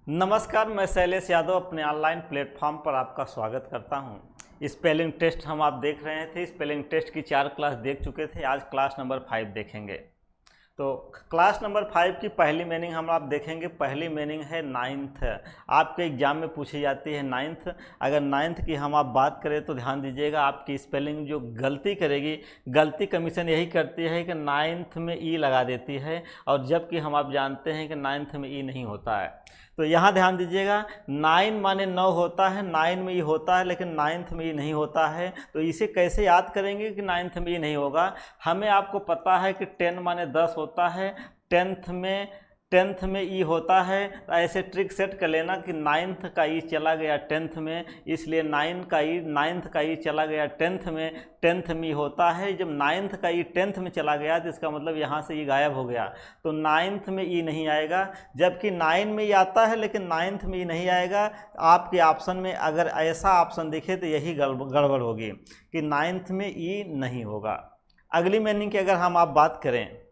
नमस्कार, मैं शैलेश यादव अपने ऑनलाइन प्लेटफॉर्म पर आपका स्वागत करता हूं। स्पेलिंग टेस्ट हम आप देख रहे थे। स्पेलिंग टेस्ट की 4 क्लास देख चुके थे। आज क्लास नंबर 5 देखेंगे। तो क्लास नंबर 5 की पहली मीनिंग हम आप देखेंगे। पहली मीनिंग है नाइन्थ। आपके एग्जाम में पूछी जाती है नाइन्थ। अगर नाइन्थ की हम आप बात करें तो ध्यान दीजिएगा, आपकी स्पेलिंग जो गलती करेगी, गलती कमीशन यही करती है कि नाइन्थ में ई लगा देती है, और जबकि हम आप जानते हैं कि नाइन्थ में ई नहीं होता है। तो यहाँ ध्यान दीजिएगा, 9 माने 9 होता है, 9 में ई होता है, लेकिन नाइन्थ में ई नहीं होता है। तो इसे कैसे याद करेंगे कि नाइन्थ में ई नहीं होगा। हमें आपको पता है कि 10 माने 10 होता है, टेंथ में ई होता है। तो ऐसे ट्रिक सेट कर लेना कि नाइन्थ का ई चला गया टेंथ में, इसलिए नाइन्थ का ई चला गया टेंथ में, टेंथ में ई होता है। जब नाइन्थ का ई टेंथ में चला गया तो इसका मतलब यहाँ से ई गायब हो गया, तो नाइन्थ में ई नहीं आएगा। जबकि 9 में ई आता है, लेकिन नाइन्थ में ई नहीं आएगा। आपके ऑप्शन में अगर ऐसा ऑप्शन दिखे तो यही गड़बड़ होगी कि नाइन्थ में ई नहीं होगा। अगली मीनिंग की अगर हम आप बात करें,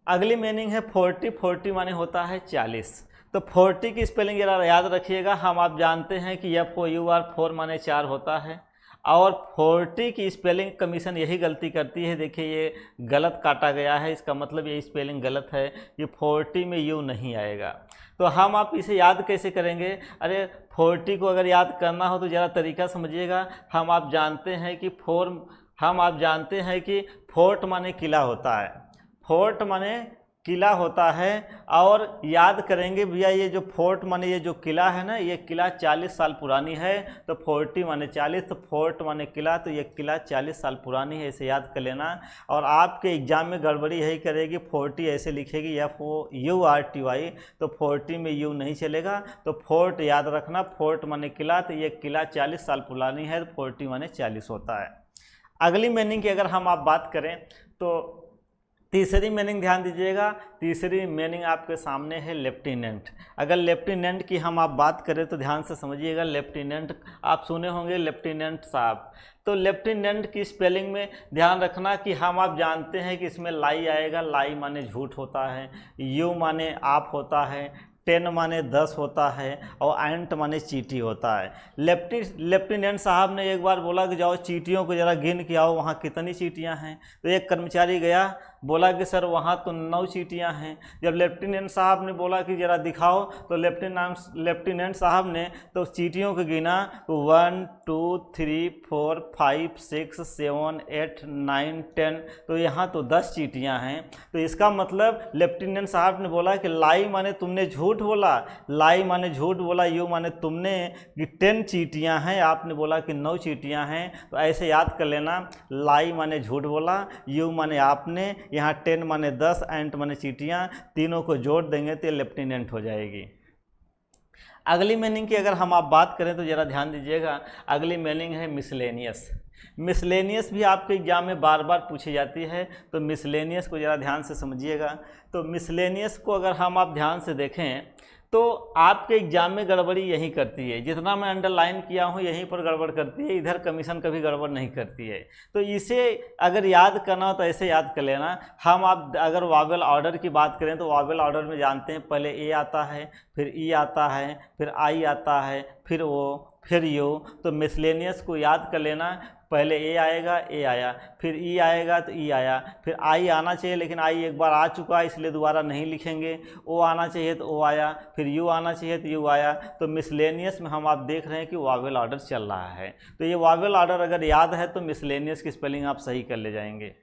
अगली मीनिंग है 40। 40 माने होता है 40। तो 40 की स्पेलिंग जरा याद रखिएगा। हम आप जानते हैं कि FOUR 4 माने 4 होता है, और 40 की स्पेलिंग कमीशन यही गलती करती है। देखिए ये गलत काटा गया है, इसका मतलब ये स्पेलिंग गलत है, ये 40 में यू नहीं आएगा। तो हम आप इसे याद कैसे करेंगे? अरे 40 को अगर याद करना हो तो ज़रा तरीका समझिएगा। हम आप जानते हैं कि फोर्ट माने किला होता है, फोर्ट माने किला होता है। और याद करेंगे भैया, ये जो फोर्ट माने ये जो किला है ना, ये किला 40 साल पुरानी है। तो 40 माने 40, तो फोर्ट माने किला, तो ये किला 40 साल पुरानी है, इसे याद कर लेना। और आपके एग्जाम में गड़बड़ी यही करेगी, 40 ऐसे लिखेगी FOURTY, तो 40 में यू नहीं चलेगा। तो फोर्ट याद रखना, फोर्ट माने किला, तो ये किला 40 साल पुरानी है, तो 40 माने 40 होता है। अगली मीनिंग की अगर हम आप बात करें तो तीसरी मीनिंग ध्यान दीजिएगा। तीसरी मीनिंग आपके सामने है लेफ्टिनेंट। अगर लेफ्टिनेंट की हम आप बात करें तो ध्यान से समझिएगा। लेफ्टिनेंट आप सुने होंगे, लेफ्टिनेंट साहब। तो लेफ्टिनेंट की स्पेलिंग में ध्यान रखना कि हम आप जानते हैं कि इसमें लाई आएगा। लाई माने झूठ होता है, यू माने आप होता है, 10 माने 10 होता है, और एंट माने चींटी होता है। लेफ्टिनेंट साहब ने एक बार बोला कि जाओ चींटियों को ज़रा गिन के आओ, वहाँ कितनी चींटियाँ हैं। तो एक कर्मचारी गया, बोला कि सर वहाँ तो 9 चींटियाँ हैं। जब लेफ्टिनेंट साहब ने बोला कि ज़रा दिखाओ, तो लेफ्टिनेंट साहब ने तो चींटियों को गिना, 1 2 3 4 5 6 7 8 9 10, तो यहाँ तो 10 चींटियाँ हैं। तो इसका मतलब लेफ्टिनेंट साहब ने बोला कि लाई माने तुमने झूठ बोला, लाई माने झूठ बोला, यू माने तुमने कि 10 चींटियाँ हैं, आपने बोला कि 9 चींटियाँ हैं। तो ऐसे याद कर लेना, लाई माने झूठ बोला, यू माने आपने, यहाँ 10 माने 10, एंट माने चींटियाँ, तीनों को जोड़ देंगे तो लेफ्टिनेंट हो जाएगी। अगली मीनिंग की अगर हम आप बात करें तो ज़रा ध्यान दीजिएगा। अगली मीनिंग है मिसलेनियस। मिसलेनियस भी आपके एग्जाम में बार बार पूछी जाती है, तो मिसलेनियस को ज़रा ध्यान से समझिएगा। तो मिसलेनियस को अगर हम आप ध्यान से देखें तो आपके एग्जाम में गड़बड़ी यही करती है। जितना मैं अंडरलाइन किया हूँ यहीं पर गड़बड़ करती है, इधर कमीशन कभी गड़बड़ नहीं करती है। तो इसे अगर याद करना हो तो ऐसे याद कर लेना। हम आप अगर वावेल ऑर्डर की बात करें तो वावेल ऑर्डर में जानते हैं पहले ए आता है, फिर ई आता है, फिर आई आता है, फिर ओ, फिर यू। तो मिसलेनियस को याद कर लेना, पहले ए आएगा, ए आया, फिर ई आएगा तो ई आया, फिर आई आना चाहिए, लेकिन आई एक बार आ चुका है इसलिए दोबारा नहीं लिखेंगे। ओ आना चाहिए तो ओ आया, फिर यू आना चाहिए तो यू आया। तो मिसलेनियस में हम आप देख रहे हैं कि वावेल ऑर्डर चल रहा है। तो ये वावेल ऑर्डर अगर याद है तो मिसलेनियस की स्पेलिंग आप सही कर ले जाएंगे।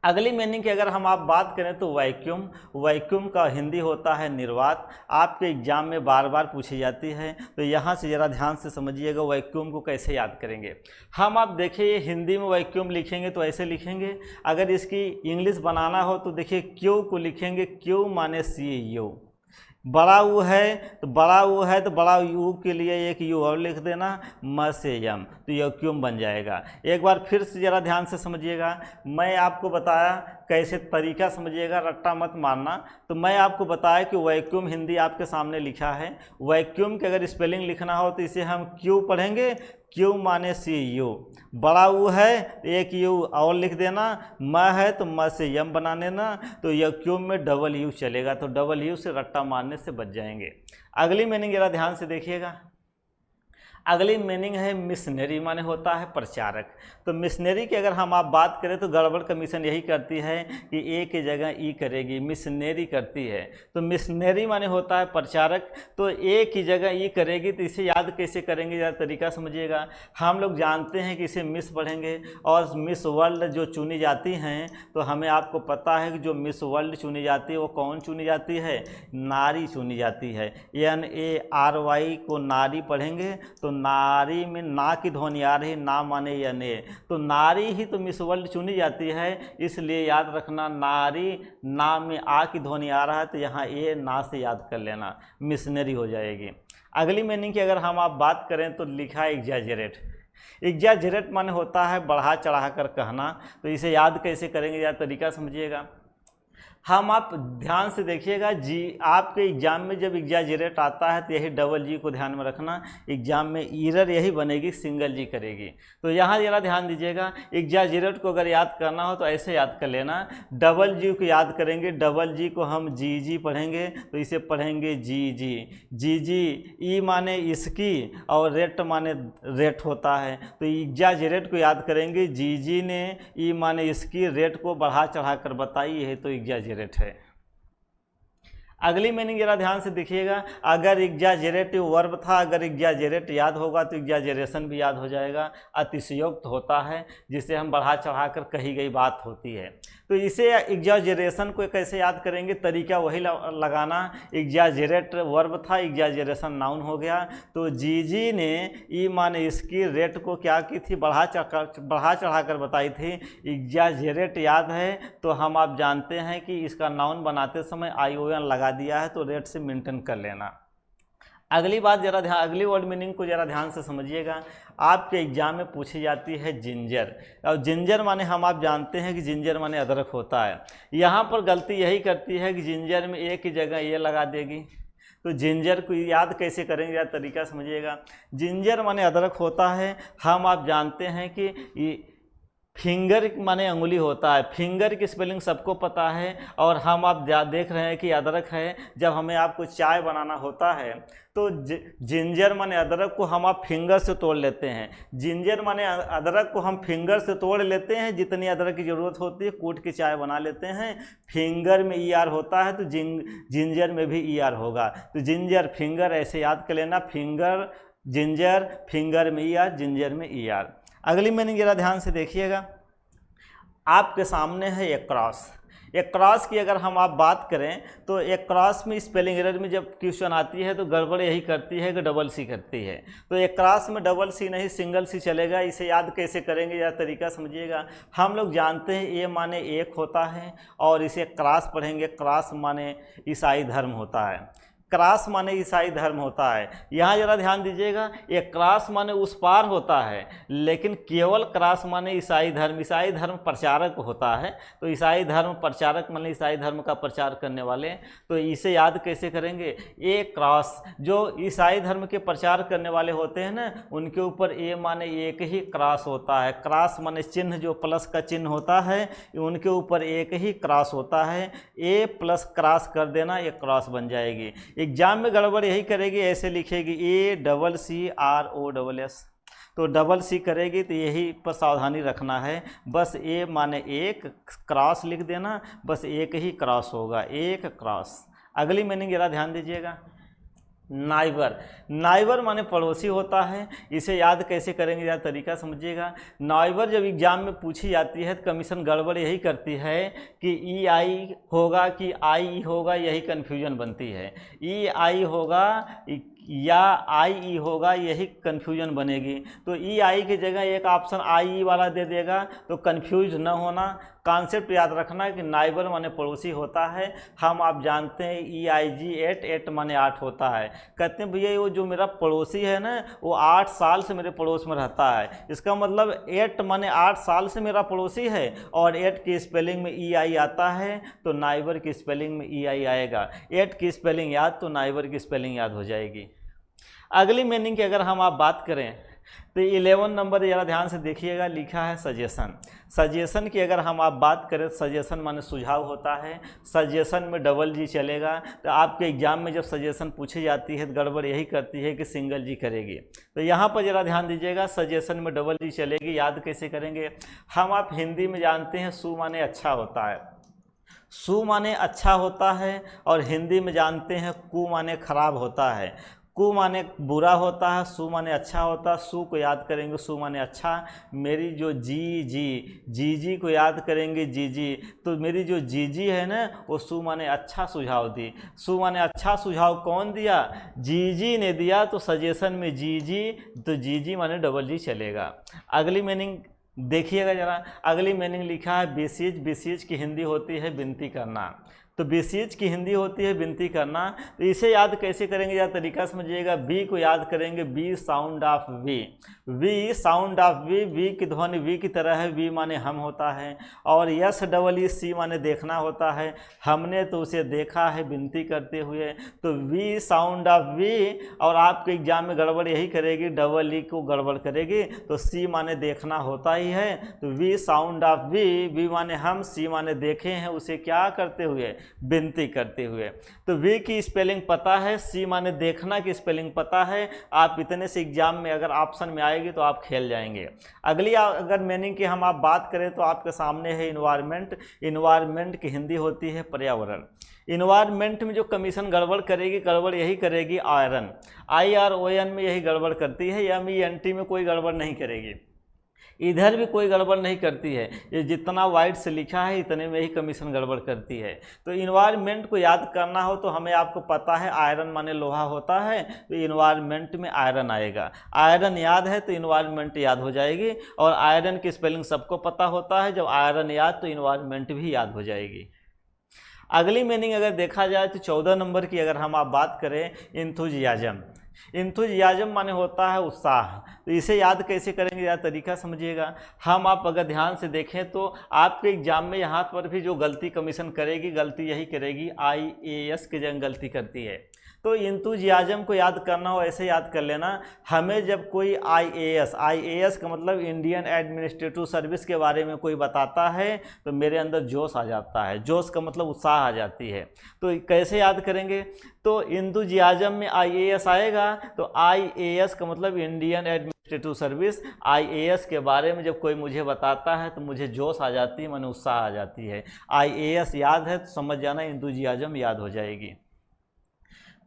अगली मीनिंग की अगर हम आप बात करें तो वैक्यूम। वैक्यूम का हिंदी होता है निर्वात। आपके एग्जाम में बार बार पूछी जाती है, तो यहाँ से ज़रा ध्यान से समझिएगा वैक्यूम को कैसे याद करेंगे। हम आप देखिए हिंदी में वैक्यूम लिखेंगे तो ऐसे लिखेंगे। अगर इसकी इंग्लिश बनाना हो तो देखिए क्यू को लिखेंगे, क्यू माने CU। बड़ा ऊ है तो बड़ा यू के लिए एक यू और लिख देना, म से यम, तो यक्यूम बन जाएगा। एक बार फिर से ज़रा ध्यान से समझिएगा। मैं आपको बताया कैसे तरीका समझिएगा, रट्टा मत मारना। तो मैं आपको बताया कि वैक्यूम हिंदी आपके सामने लिखा है। वैक्यूम के अगर स्पेलिंग लिखना हो तो इसे हम क्यू पढ़ेंगे, क्यू माने सी यू, बड़ा यू है एक यू और लिख देना, म है तो म से यम बना लेना, तो यह क्यू में डबल यू चलेगा, तो डबल यू से रट्टा मारने से बच जाएंगे। अगली मीनिंग जरा ध्यान से देखिएगा। अगली मीनिंग है मिशनरी, माने होता है प्रचारक। तो मिशनरी की अगर हम आप बात करें तो गड़बड़ कमीशन यही करती है कि ए की जगह ई करेगी, मिशनरी करती है। तो मिशनरी माने होता है प्रचारक, तो ए की जगह ई करेगी। तो इसे याद कैसे करेंगे, ज़रा तरीका समझिएगा। हम लोग जानते हैं कि इसे मिस पढ़ेंगे, और मिस वर्ल्ड जो चुनी जाती हैं, तो हमें आपको पता है कि जो मिस वर्ल्ड चुनी जाती है वो कौन चुनी जाती है, नारी चुनी जाती है। NARY को नारी पढ़ेंगे, तो नारी में ना की ध्वनि आ रही, ना माने या ने, तो नारी ही तो मिस वर्ल्ड चुनी जाती है। इसलिए याद रखना, नारी ना में आ की ध्वनि आ रहा है, तो यहाँ ए ना से याद कर लेना, मिशनरी हो जाएगी। अगली मीनिंग की अगर हम आप बात करें तो लिखा है एग्जैजरेट। एग्जैजरेट माने होता है बढ़ा चढ़ा कर कहना। तो इसे याद कैसे करेंगे, या तरीका समझिएगा। हम आप ध्यान से देखिएगा, जी आपके एग्जाम में जब एग्जैजरेट आता है तो यही डबल जी को ध्यान में रखना। एग्जाम में ईरर यही बनेगी, सिंगल जी करेगी। तो यहाँ जरा ध्यान दीजिएगा, एग्जैजरेट को अगर याद करना हो तो ऐसे याद कर लेना, डबल जी को याद करेंगे, डबल जी को हम जी पढ़ेंगे, तो इसे पढ़ेंगे जी। ई माने इसकी और रेट माने रेट होता है, तो एग्जैजरेट को याद करेंगे, जी ने ई माने इसकी रेट को बढ़ा चढ़ा कर बताई है, तो एग्जैजरेट है। अगली मीनिंग जरा ध्यान से देखिएगा। अगर एग्जैजरेटिव वर्ब था, अगर एग्जैजरेट याद होगा तो एग्जैजरेशन भी याद हो जाएगा। अतिशयोक्त होता है, जिसे हम बढ़ा चढ़ा कर कही गई बात होती है। तो इसे एग्जैजरेशन को कैसे याद करेंगे, तरीका वही लगाना। एग्जैजरेट वर्ब था, एग्जैजरेशन नाउन हो गया। तो जी ने ई माने इसकी रेट को क्या की थी, बढ़ा चढ़ा कर बताई थी। एग्जैजरेट याद है तो हम आप जानते हैं कि इसका नाउन बनाते समय ION लगा दिया है, तो रेट से मेंटेन कर लेना। अगली बात जरा ध्यान, अगली वर्ड मीनिंग को जरा ध्यान से समझिएगा। आपके एग्जाम में पूछी जाती है जिंजर, और जिंजर माने हम आप जानते हैं कि जिंजर माने अदरक होता है। यहाँ पर गलती यही करती है कि जिंजर में ए की जगह ये लगा देगी। तो जिंजर को याद कैसे करेंगे, या तरीका समझिएगा। जिंजर माने अदरक होता है। हम आप जानते हैं कि फिंगर माने अंगुली होता है। फिंगर की स्पेलिंग सबको पता है, और हम आप देख रहे हैं कि अदरक है। जब हमें आपको चाय बनाना होता है तो जिंजर माने अदरक को हम आप फिंगर से तोड़ लेते हैं। जिंजर माने अदरक को हम फिंगर से तोड़ लेते हैं, जितनी अदरक की ज़रूरत होती है कूट के चाय बना लेते हैं। फिंगर में ER होता है, तो जिंजर में भी ER होगा। तो जिंजर फिंगर ऐसे याद कर लेना, फिंगर जिंजर, फिंगर में ER, जिंजर में ER। अगली मीनिंग जरा ध्यान से देखिएगा। आपके सामने है एक क्रॉस। एक क्रॉस की अगर हम आप बात करें तो एक क्रॉस में स्पेलिंग एरर में जब क्वेश्चन आती है तो गड़बड़ यही करती है कि डबल सी करती है। तो एक क्रॉस में डबल सी नहीं, सिंगल सी चलेगा। इसे याद कैसे करेंगे, या तरीका समझिएगा। हम लोग जानते हैं ए माने एक होता है, और इसे क्रॉस पढ़ेंगे। क्रॉस माने ईसाई धर्म होता है, क्रॉस माने ईसाई धर्म होता है। यहाँ जरा ध्यान दीजिएगा, ये क्रॉस माने उस पार होता है, लेकिन केवल क्रॉस माने ईसाई धर्म। ईसाई धर्म प्रचारक होता है, तो ईसाई धर्म प्रचारक माने ईसाई धर्म का प्रचार करने वाले। तो इसे याद कैसे करेंगे, ए क्रॉस, जो ईसाई धर्म के प्रचार करने वाले होते हैं ना, उनके ऊपर ए माने एक ही क्रॉस होता है। क्रॉस माने चिन्ह, जो प्लस का चिन्ह होता है, उनके ऊपर एक ही क्रॉस होता है। ए प्लस क्रॉस कर देना, ये क्रॉस बन जाएगी। एग्जाम में गड़बड़ यही करेगी, ऐसे लिखेगी ACCROSS, तो डबल सी करेगी। तो यही पर सावधानी रखना है। बस ए माने एक, क्रॉस लिख देना, बस एक ही क्रॉस होगा, एक क्रॉस। अगली मीनिंग जरा ध्यान दीजिएगा। नाइबर, नाइबर माने पड़ोसी होता है। इसे याद कैसे करेंगे, या तरीका समझिएगा। नाइबर जब एग्जाम में पूछी जाती है तो कमीशन गड़बड़ यही करती है कि EI होगा कि IE होगा, यही कन्फ्यूजन बनती है। EI होगा या IE होगा, यही कन्फ्यूजन बनेगी। तो EI की जगह एक ऑप्शन IE वाला दे देगा, तो कन्फ्यूज न होना। कॉन्सेप्ट याद रखना कि नाइबर माने पड़ोसी होता है। हम आप जानते हैं EIG 8 माने 8 होता है। कहते हैं भैया वो जो मेरा पड़ोसी है ना वो 8 साल से मेरे पड़ोस में रहता है। इसका मतलब 8 माने 8 साल से मेरा पड़ोसी है और 8 की स्पेलिंग में EI आता है तो नाइबर की स्पेलिंग में EI आएगा। 8 की स्पेलिंग याद तो नाइबर की स्पेलिंग याद हो जाएगी। अगली मीनिंग की अगर हम आप बात करें तो 11 नंबर ज़रा ध्यान से देखिएगा, लिखा है सजेशन। सजेशन की अगर हम आप बात करें, सजेशन माने सुझाव होता है। सजेशन में डबल जी चलेगा। तो आपके एग्जाम में जब सजेशन पूछी जाती है तो गड़बड़ यही करती है कि सिंगल जी करेगी। तो यहाँ पर ज़रा ध्यान दीजिएगा, सजेशन में डबल जी चलेगी। याद कैसे करेंगे? हम आप हिंदी में जानते हैं सु माने अच्छा होता है, सु माने अच्छा होता है, और हिंदी में जानते हैं कु माने खराब होता है। कु माने बुरा होता है, सु माने अच्छा होता है। सु को याद करेंगे, सु माने अच्छा। मेरी जो जी को याद करेंगे, जी तो मेरी जो जी है ना वो सु माने अच्छा सुझाव दी। सु माने अच्छा सुझाव कौन दिया? जी ने दिया। तो सजेशन में जी तो जी माने डबल जी चलेगा। अगली मीनिंग देखिएगा जरा, अगली मीनिंग लिखा है बेसीज की हिंदी होती है विनती करना। तो बेसीज की हिंदी होती है विनती करना। तो इसे याद कैसे करेंगे या तरीका समझिएगा। बी को याद करेंगे, B sound of V sound of V की ध्वनि वी की तरह है। वी माने हम होता है, और यस डबल ई सी माने देखना होता है। हमने तो उसे देखा है विनती करते हुए। तो वी साउंड ऑफ वी, और आपके एग्जाम में गड़बड़ यही करेगी, डबल ई को गड़बड़ करेगी। तो सी माने देखना होता ही है। तो वी साउंड ऑफ वी माने हम, सी माने देखे हैं उसे क्या करते हुए? विनती करते हुए। तो वी की स्पेलिंग पता है, सी माने देखना की स्पेलिंग पता है। आप इतने से एग्जाम में अगर ऑप्शन में आएगी तो आप खेल जाएंगे। अगली अगर मीनिंग की हम आप बात करें तो आपके सामने है इन्वायरमेंट। इन्वायरमेंट की हिंदी होती है पर्यावरण। इन्वायरमेंट में जो कमीशन गड़बड़ करेगी, गड़बड़ यही करेगी आयरन, IRON में यही गड़बड़ करती है। MENT में कोई गड़बड़ नहीं करेगी, इधर भी कोई गड़बड़ नहीं करती है। ये जितना वाइड से लिखा है इतने में ही कमीशन गड़बड़ करती है। तो इन्वायरमेंट को याद करना हो तो हमें आपको पता है आयरन माने लोहा होता है। तो इन्वायरमेंट में आयरन आएगा। आयरन याद है तो इन्वायरमेंट याद हो जाएगी। और आयरन की स्पेलिंग सबको पता होता है। जब आयरन याद तो इन्वायरमेंट भी याद हो जाएगी। अगली मीनिंग अगर देखा जाए तो 14 नंबर की अगर हम आप बात करें, इंथुजियाजम। इंथुजियाजम माने होता है उत्साह। तो इसे याद कैसे करेंगे या तरीका समझिएगा। हम आप अगर ध्यान से देखें तो आपके एग्जाम में यहाँ पर भी जो गलती कमीशन करेगी, गलती यही करेगी, IAS की जगह गलती करती है। तो इंथुजियाजम को याद करना हो ऐसे याद कर लेना। हमें जब कोई IAS का मतलब इंडियन एडमिनिस्ट्रेटिव सर्विस के बारे में कोई बताता है तो मेरे अंदर जोश आ जाता है। जोश का मतलब उत्साह आ जाती है। तो कैसे याद करेंगे? तो इंथुजियाजम में IAS आएगा। तो IAS का मतलब इंडियन एडमिनिस्ट्रेटिव सर्विस। IAS के बारे में जब कोई मुझे बताता है तो मुझे जोश आ जाती है, मन उत्साह आ जाती है। IAS याद है तो समझ जाना इंथुजियाजम याद हो जाएगी।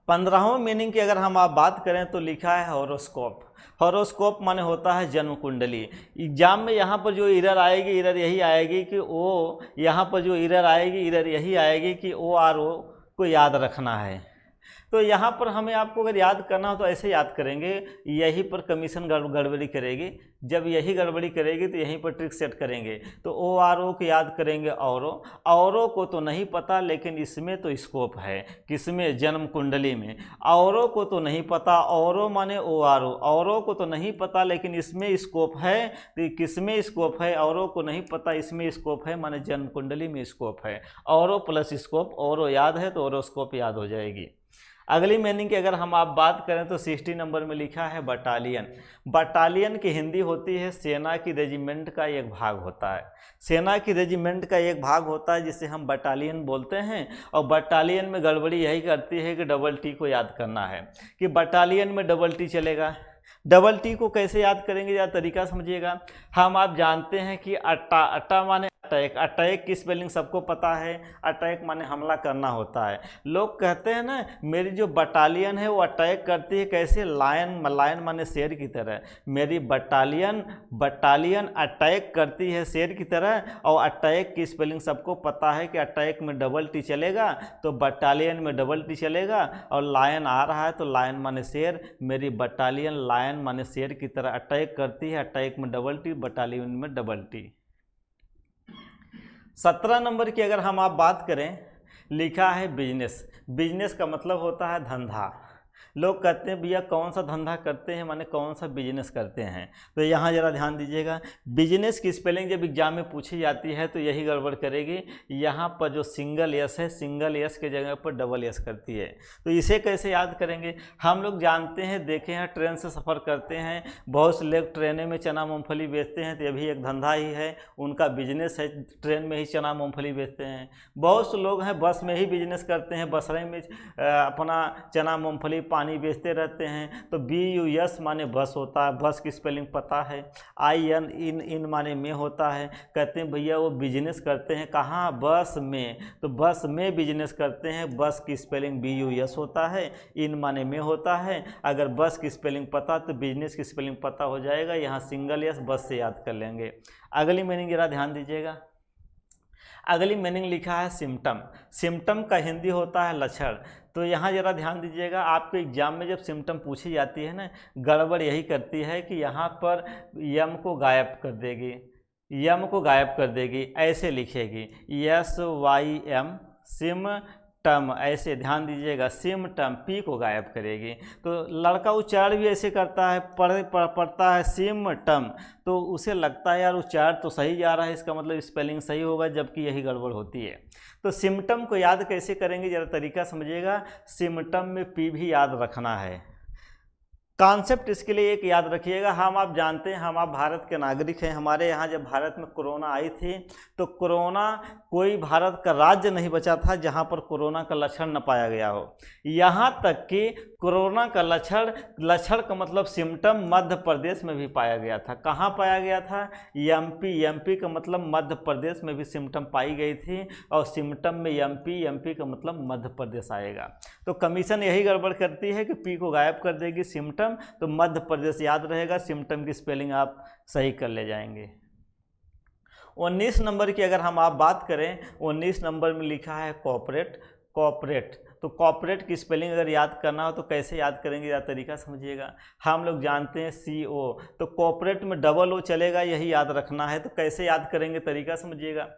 15वां मीनिंग की अगर हम आप बात करें तो लिखा है हॉरोस्कोप। हॉरोस्कोप माने होता है जन्म कुंडली। एग्जाम में यहाँ पर जो एरर आएगी, एरर यही आएगी कि ओ, यहाँ पर जो एरर आएगी, एरर यही आएगी कि ORO को याद रखना है। तो यहाँ पर हमें आपको अगर याद करना हो तो ऐसे याद करेंगे, यहीं पर कमीशन गड़बड़ी करेगी। जब यही गड़बड़ी करेगी तो यहीं पर ट्रिक सेट करेंगे। तो ORO को याद करेंगे औरों को तो नहीं पता लेकिन इसमें तो स्कोप है। किसमें? जन्म कुंडली में। औरों को तो नहीं पता, औरों माने ORO, औरों को तो नहीं पता लेकिन इसमें स्कोप है। तो किसमें स्कोप है? औरों को नहीं पता, इसमें स्कोप है माने जन्म कुंडली में स्कोप है। औरों प्लस स्कोप, औरों याद है तो औरोस्कोप याद हो जाएगी। अगली मीनिंग की अगर हम आप बात करें तो 60 नंबर में लिखा है बटालियन। बटालियन की हिंदी होती है सेना की रेजिमेंट का एक भाग होता है। सेना की रेजिमेंट का एक भाग होता है जिसे हम बटालियन बोलते हैं। और बटालियन में गड़बड़ी यही करती है कि डबल टी को याद करना है कि बटालियन में डबल टी चलेगा। डबल टी को कैसे याद करेंगे या तरीका समझिएगा। हम आप जानते हैं कि अट्टा माने अटैक। अटैक की स्पेलिंग सबको पता है। अटैक माने हमला करना होता है। लोग कहते हैं ना मेरी जो बटालियन है वो अटैक करती है कैसे? लायन माने शेर की तरह। मेरी बटालियन अटैक करती है शेर की तरह। और अटैक की स्पेलिंग सबको पता है कि अटैक में डबल टी चलेगा तो बटालियन में डबल टी चलेगा। और लायन आ रहा है तो लायन माने शेर। मेरी बटालियन लायन माने शेर की तरह अटैक करती है। अटैक में डबल टी, बटालियन में डबल टी। 17 नंबर की अगर हम आप बात करें, लिखा है बिजनेस। बिजनेस का मतलब होता है धंधा। लोग कहते हैं भैया कौन सा धंधा करते हैं, माने कौन सा बिजनेस करते हैं। तो यहाँ ज़रा ध्यान दीजिएगा, बिजनेस की स्पेलिंग जब एग्जाम में पूछी जाती है तो यही गड़बड़ करेगी। यहाँ पर जो सिंगल एस है, सिंगल एस के जगह पर डबल एस करती है। तो इसे कैसे याद करेंगे? हम लोग जानते हैं, देखे हैं, ट्रेन से सफ़र करते हैं, बहुत से लोग ट्रेनें में चना मूँगफली बेचते हैं, तो ये भी एक धंधा ही है, उनका बिजनेस है, ट्रेन में ही चना मूँगफली बेचते हैं। बहुत से लोग हैं बस में ही बिजनेस करते हैं, बसरे में अपना चना मूँगफली पानी बेचते रहते हैं। तो BUS माने बस होता है, बस की स्पेलिंग पता है। IN इन माने में होता है। कहते हैं भैया वो बिजनेस करते हैं कहाँ? बस में। तो बस में बिजनेस करते हैं, बस की स्पेलिंग BUS होता है, इन माने में होता है। अगर बस की स्पेलिंग पता तो बिजनेस की स्पेलिंग पता हो जाएगा। यहाँ सिंगल एस बस से याद कर लेंगे। अगली मीनिंग जरा ध्यान दीजिएगा। अगली मीनिंग लिखा है सिम्टम। सिम्टम का हिंदी होता है लक्षण। तो यहाँ ज़रा ध्यान दीजिएगा, आपके एग्जाम में जब सिम्टम पूछी जाती है ना, गड़बड़ यही करती है कि यहाँ पर यम को गायब कर देगी, यम को गायब कर देगी, ऐसे लिखेगी SYM सिमटम, ऐसे ध्यान दीजिएगा, सिमटम, पी को गायब करेगी। तो लड़का उच्चारण भी ऐसे करता है, पढ़ता है सिमटम, तो उसे लगता है यार उच्चारण तो सही जा रहा है, इसका मतलब स्पेलिंग सही होगा, जबकि यही गड़बड़ होती है। तो सिम्टम को याद कैसे करेंगे, ज़रा तरीका समझिएगा। सिम्टम में पी भी याद रखना है। कॉन्सेप्ट इसके लिए एक याद रखिएगा, हम आप जानते हैं, हम आप भारत के नागरिक हैं। हमारे यहाँ जब भारत में कोरोना आई थी तो कोरोना, कोई भारत का राज्य नहीं बचा था जहाँ पर कोरोना का लक्षण न पाया गया हो। यहाँ तक कि कोरोना का लक्षण का मतलब सिम्टम मध्य प्रदेश में भी पाया गया था। कहाँ पाया गया था? MP का मतलब मध्य प्रदेश में भी सिम्टम पाई गई थी, और सिम्टम में MP का मतलब मध्य प्रदेश आएगा। तो कमीशन यही गड़बड़ करती है कि पी को गायब कर देगी, सिम्टम, तो मध्य प्रदेश याद रहेगा, सिम्टम की स्पेलिंग आप सही कर ले जाएंगे। 19 नंबर की अगर हम आप बात करें, 19 नंबर में लिखा है कॉर्पोरेट। कॉर्पोरेट, तो कॉर्पोरेट की स्पेलिंग अगर याद करना हो तो कैसे याद करेंगे, या तरीका समझिएगा। हम लोग जानते हैं CO, तो कॉर्पोरेट में डबल O चलेगा, यही याद रखना है। तो कैसे याद करेंगे, तरीका समझिएगा।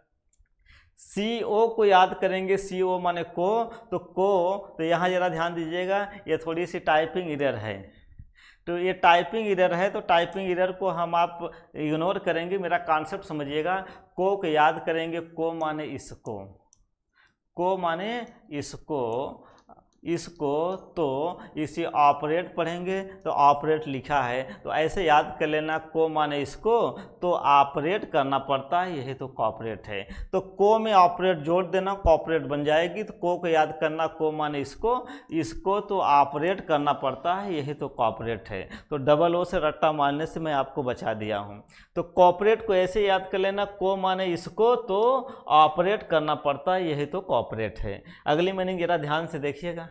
CO को याद करेंगे, CO माने को, तो यहाँ जरा ध्यान दीजिएगा, ये थोड़ी सी टाइपिंग एरर है। तो ये टाइपिंग एरर है, तो टाइपिंग एरर को हम आप इग्नोर करेंगे, मेरा कॉन्सेप्ट समझिएगा। को याद करेंगे, को माने इसको, को माने इसको, तो इसे ऑपरेट पढ़ेंगे, तो ऑपरेट लिखा है, तो ऐसे याद कर लेना, को माने इसको, तो ऑपरेट करना पड़ता है, यही तो कॉर्पोरेट है। तो को में ऑपरेट जोड़ देना, कॉर्पोरेट बन जाएगी। तो को याद करना, को माने इसको तो ऑपरेट करना पड़ता है, यही तो कॉर्पोरेट है। तो डबल O से रट्टा मारने से मैं आपको बचा दिया हूँ। तो कॉर्पोरेट को ऐसे याद कर लेना, को माने इसको तो ऑपरेट करना पड़ता है, यही तो कॉर्पोरेट है। अगली मीनिंग जरा ध्यान से देखिएगा।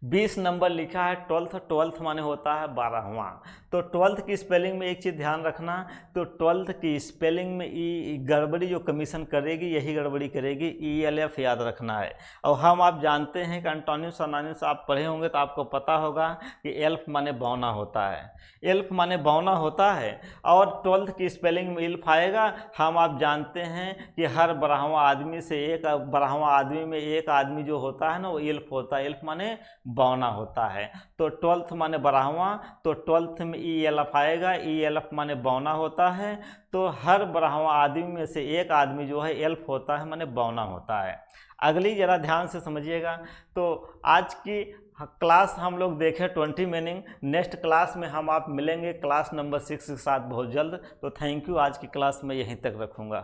20 नंबर लिखा है 12th माने होता है 12वां। तो 12th की स्पेलिंग में एक चीज़ ध्यान रखना, तो 12th की स्पेलिंग में गड़बड़ी जो कमीशन करेगी, यही गड़बड़ी करेगी, ELF याद रखना है। और हम आप जानते हैं कि एंटोनिम्स सिनोनिम्स आप पढ़े होंगे तो आपको पता होगा कि एल्फ माने बौना होता है, एल्फ माने बौना होता है। और 12th की स्पेलिंग में इल्फ आएगा। हम आप जानते हैं कि हर 12वां आदमी से एक 12वां आदमी में एक आदमी जो होता है ना, वो इल्फ होता है, इल्फ माने बौना होता है। तो 12th माने 12वां, तो 12th में ELF आएगा, ELF माने बौना होता है। तो हर 12वां आदमी में से एक आदमी जो है एल्फ होता है, माने बौना होता है। अगली जरा ध्यान से समझिएगा। तो आज की क्लास हम लोग देखें 20 मीनिंग। नेक्स्ट क्लास में हम आप मिलेंगे क्लास नंबर 6 के साथ बहुत जल्द। तो थैंक यू, आज की क्लास में यहीं तक रखूँगा।